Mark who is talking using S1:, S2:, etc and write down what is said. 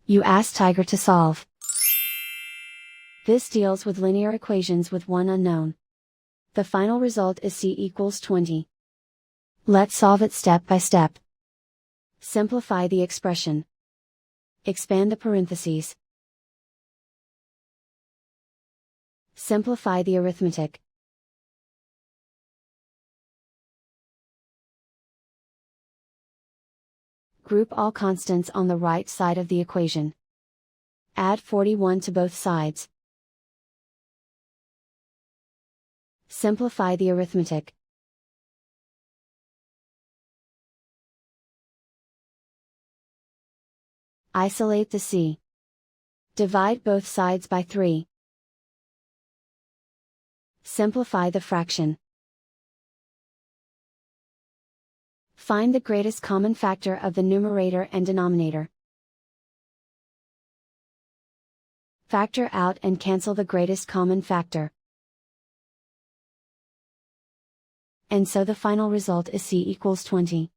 S1: You ask Tiger to solve. This deals with linear equations with one unknown. The final result is c equals 20. Let's solve it step by step. Simplify the expression. Expand the parentheses. Simplify the arithmetic. Group all constants on the right side of the equation. Add 41 to both sides. Simplify the arithmetic. Isolate the c. Divide both sides by 3. Simplify the fraction. Find the greatest common factor of the numerator and denominator. Factor out and cancel the greatest common factor. And so the final result is c equals 20.